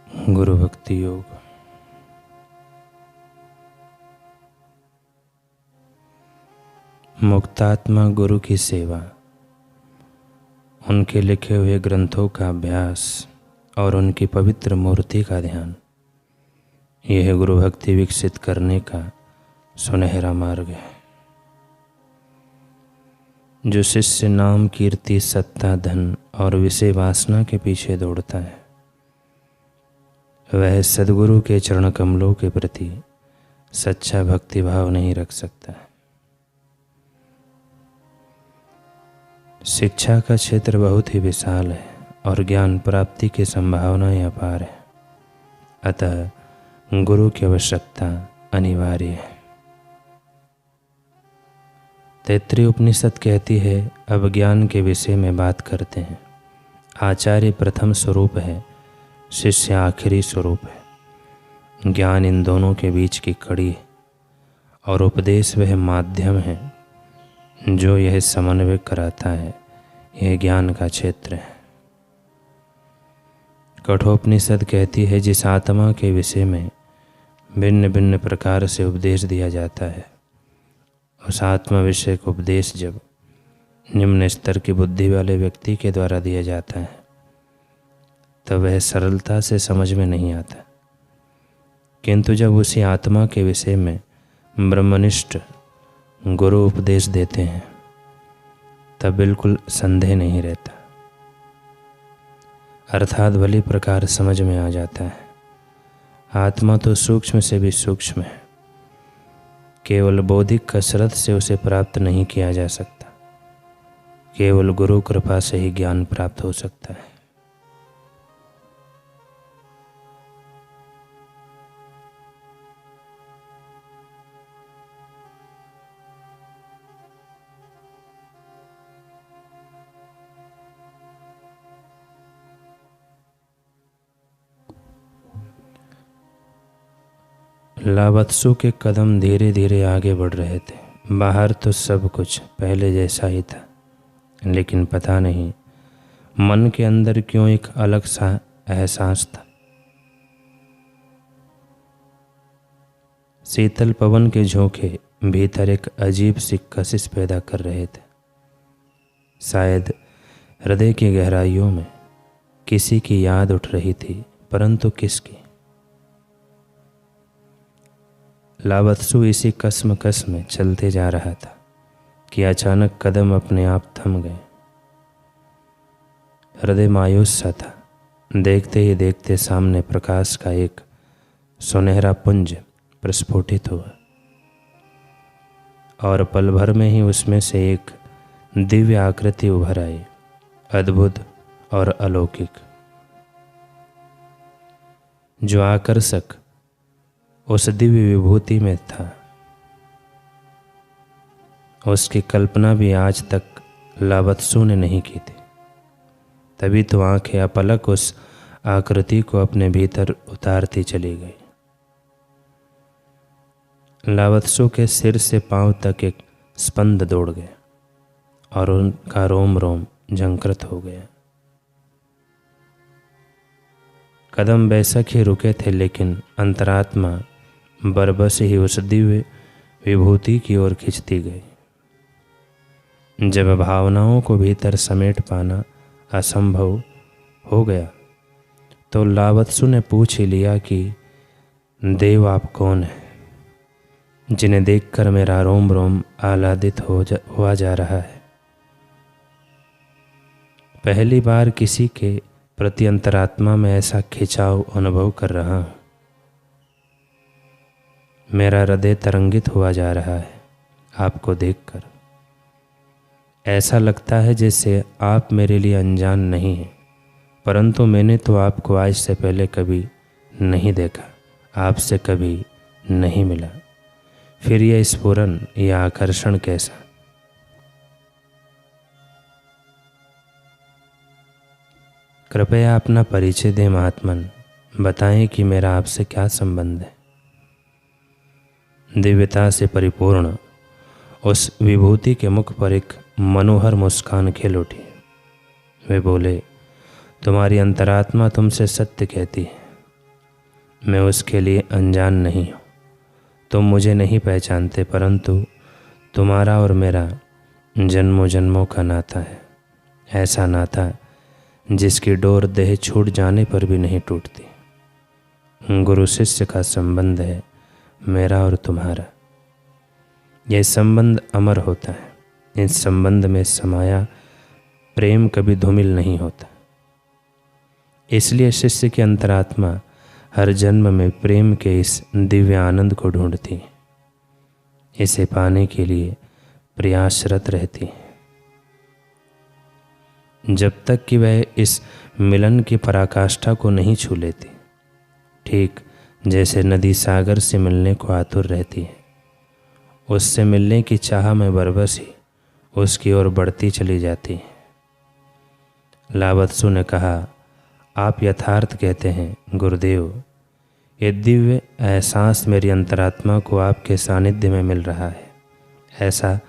गुरु भक्ति योग। मुक्तात्मा गुरु की सेवा, उनके लिखे हुए ग्रंथों का अभ्यास और उनकी पवित्र मूर्ति का ध्यान, यह गुरु भक्ति विकसित करने का सुनहरा मार्ग है। जो शिष्य नाम, कीर्ति, सत्ता, धन और विषय वासना के पीछे दौड़ता है, वह सद्गुरु के चरण कमलों के प्रति सच्चा भक्तिभाव नहीं रख सकता है। शिक्षा का क्षेत्र बहुत ही विशाल है और ज्ञान प्राप्ति की संभावनाएं अपार है। अतः गुरु की आवश्यकता अनिवार्य है। तैत्तिरीय उपनिषद कहती है, अब ज्ञान के विषय में बात करते हैं। आचार्य प्रथम स्वरूप है, शिष्य आखिरी स्वरूप है। ज्ञान इन दोनों के बीच की कड़ी है और उपदेश वह माध्यम है जो यह समन्वय कराता है। यह ज्ञान का क्षेत्र है। कठोपनिषद कहती है, जिस आत्मा के विषय में भिन्न भिन्न प्रकार से उपदेश दिया जाता है, उस आत्मा विषय को उपदेश जब निम्न स्तर की बुद्धि वाले व्यक्ति के द्वारा दिया जाता है, तब वह सरलता से समझ में नहीं आता। किंतु जब उसी आत्मा के विषय में ब्रह्मनिष्ठ गुरु उपदेश देते हैं, तब बिल्कुल संदेह नहीं रहता, अर्थात भली प्रकार समझ में आ जाता है। आत्मा तो सूक्ष्म से भी सूक्ष्म है। केवल बौद्धिक कसरत से उसे प्राप्त नहीं किया जा सकता। केवल गुरु कृपा से ही ज्ञान प्राप्त हो सकता है। लावत्सु के कदम धीरे धीरे आगे बढ़ रहे थे। बाहर तो सब कुछ पहले जैसा ही था, लेकिन पता नहीं मन के अंदर क्यों एक अलग सा एहसास था। शीतल पवन के झोंके भीतर एक अजीब सी कशिश पैदा कर रहे थे। शायद हृदय की गहराइयों में किसी की याद उठ रही थी, परंतु किसकी? लावत्सु इसी कसमकस में चलते जा रहा था कि अचानक कदम अपने आप थम गए। हृदय मायूस सा था। देखते ही देखते सामने प्रकाश का एक सुनहरा पुंज प्रस्फुटित हुआ और पल भर में ही उसमें से एक दिव्य आकृति उभर आई, अद्भुत और अलौकिक। जो आकर्षक उस दिव्य विभूति में था, उसकी कल्पना भी आज तक लावत्सु ने नहीं की थी। तभी तो आंखें अपलक उस आकृति को अपने भीतर उतारती चली गई। लावत्सु के सिर से पांव तक एक स्पंद दौड़ गए और उनका रोम रोम झंकृत हो गया। कदम बेशक ही रुके थे, लेकिन अंतरात्मा बरबस ही उस दिव्य विभूति की ओर खिंचती गई। जब भावनाओं को भीतर समेट पाना असंभव हो गया, तो लावत्सु ने पूछ ही लिया कि देव आप कौन हैं, जिन्हें देखकर मेरा रोम रोम आह्लादित हुआ जा रहा है। पहली बार किसी के प्रति अंतरात्मा में ऐसा खिंचाव अनुभव कर रहा हूँ। मेरा हृदय तरंगित हुआ जा रहा है आपको देखकर। ऐसा लगता है जैसे आप मेरे लिए अनजान नहीं हैं, परंतु मैंने तो आपको आज से पहले कभी नहीं देखा, आपसे कभी नहीं मिला। फिर यह स्फुरन, यह आकर्षण कैसा? कृपया अपना परिचय दें महात्मन। बताएं कि मेरा आपसे क्या संबंध है। दिव्यता से परिपूर्ण उस विभूति के मुख पर एक मनोहर मुस्कान खिल उठी। वे बोले, तुम्हारी अंतरात्मा तुमसे सत्य कहती है। मैं उसके लिए अनजान नहीं हूँ। तुम मुझे नहीं पहचानते, परंतु तुम्हारा और मेरा जन्मों जन्मों का नाता है। ऐसा नाता जिसकी डोर देह छूट जाने पर भी नहीं टूटती। गुरु शिष्य का संबंध है मेरा और तुम्हारा। यह संबंध अमर होता है। इस संबंध में समाया प्रेम कभी धूमिल नहीं होता। इसलिए शिष्य की अंतरात्मा हर जन्म में प्रेम के इस दिव्य आनंद को ढूंढती है, इसे पाने के लिए प्रयासरत रहती है, जब तक कि वह इस मिलन की पराकाष्ठा को नहीं छू लेती। ठीक जैसे नदी सागर से मिलने को आतुर रहती है, उससे मिलने की चाह में बरबस ही उसकी ओर बढ़ती चली जाती है। लावत्सु ने कहा, आप यथार्थ कहते हैं गुरुदेव। ये दिव्य एहसास मेरी अंतरात्मा को आपके सानिध्य में मिल रहा है। ऐसा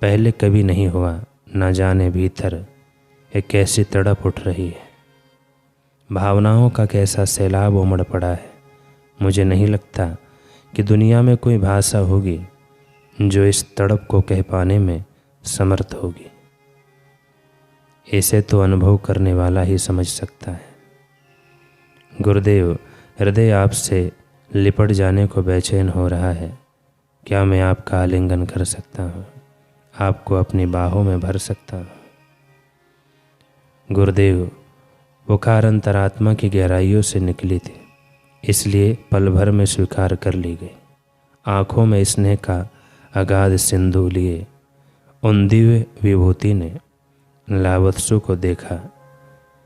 पहले कभी नहीं हुआ। न जाने भीतर एक कैसी तड़प उठ रही है, भावनाओं का कैसा सैलाब उमड़ पड़ा है। मुझे नहीं लगता कि दुनिया में कोई भाषा होगी जो इस तड़प को कह पाने में समर्थ होगी। इसे तो अनुभव करने वाला ही समझ सकता है। गुरुदेव, हृदय आपसे लिपट जाने को बेचैन हो रहा है। क्या मैं आपका आलिंगन कर सकता हूँ? आपको अपनी बाहों में भर सकता हूँ? गुरुदेव, पुकार अंतरात्मा की गहराइयों से निकली थी, इसलिए पल भर में स्वीकार कर ली गई। आँखों में स्नेह का अगाध सिंधु लिए उन दिव्य विभूति ने लावत्सु को देखा,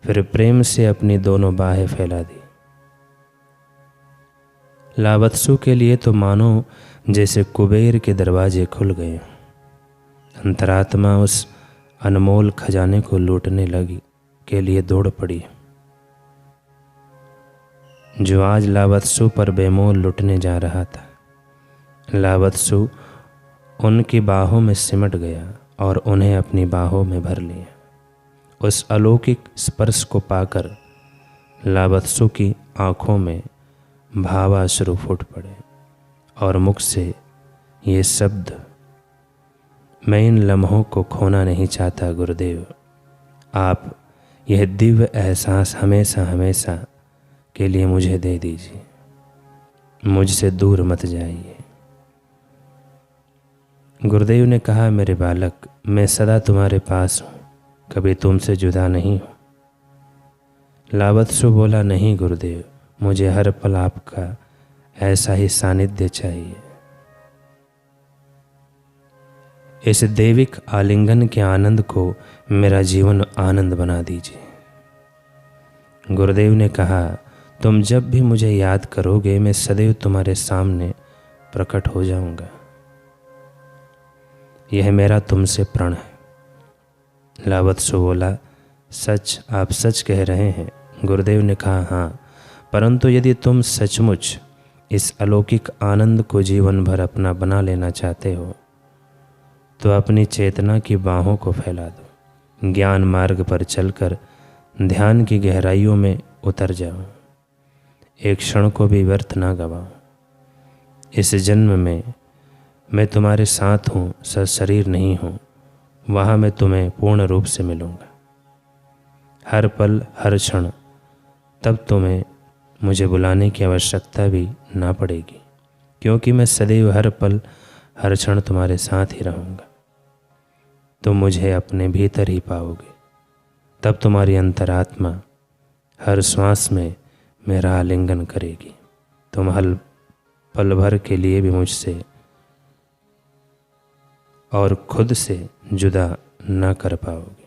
फिर प्रेम से अपनी दोनों बाहें फैला दी। लावत्सु के लिए तो मानो जैसे कुबेर के दरवाजे खुल गए। अंतरात्मा उस अनमोल खजाने को लूटने लगी के लिए दौड़ पड़ी, जो आज लावत्सु पर बेमोल लुटने जा रहा था। लावत्सु उनकी बाहों में सिमट गया और उन्हें अपनी बाहों में भर लिया। उस अलौकिक स्पर्श को पाकर लावत्सु की आँखों में भावाश्रु फूट पड़े और मुख से ये शब्द, मैं इन लम्हों को खोना नहीं चाहता गुरुदेव। आप यह दिव्य एहसास हमेशा हमेशा के लिए मुझे दे दीजिए। मुझसे दूर मत जाइए। गुरुदेव ने कहा, मेरे बालक, मैं सदा तुम्हारे पास हूँ, कभी तुमसे जुदा नहीं हूँ। लावत्सु बोला, नहीं गुरुदेव, मुझे हर पल आपका ऐसा ही सानिध्य चाहिए। इस दैविक आलिंगन के आनंद को मेरा जीवन आनंद बना दीजिए। गुरुदेव ने कहा, तुम जब भी मुझे याद करोगे, मैं सदैव तुम्हारे सामने प्रकट हो जाऊंगा। यह मेरा तुमसे प्रण है। लावत्सु बोला, सच? आप सच कह रहे हैं? गुरुदेव ने कहा, हाँ, परंतु यदि तुम सचमुच इस अलौकिक आनंद को जीवन भर अपना बना लेना चाहते हो तो अपनी चेतना की बाहों को फैला दो। ज्ञान मार्ग पर चलकर ध्यान की गहराइयों में उतर जाओ। एक क्षण को भी व्यर्थ ना गवाओ। इस जन्म में मैं तुम्हारे साथ हूँ, शरीर नहीं हूँ। वहाँ मैं तुम्हें पूर्ण रूप से मिलूँगा, हर पल हर क्षण। तब तुम्हें मुझे बुलाने की आवश्यकता भी ना पड़ेगी, क्योंकि मैं सदैव हर पल हर क्षण तुम्हारे साथ ही रहूँगा। तुम मुझे अपने भीतर ही पाओगे। तब तुम्हारी अंतरात्मा हर श्वास में मेरा आलिंगन करेगी। तुम हर पल भर के लिए भी मुझसे और खुद से जुदा न कर पाओगे।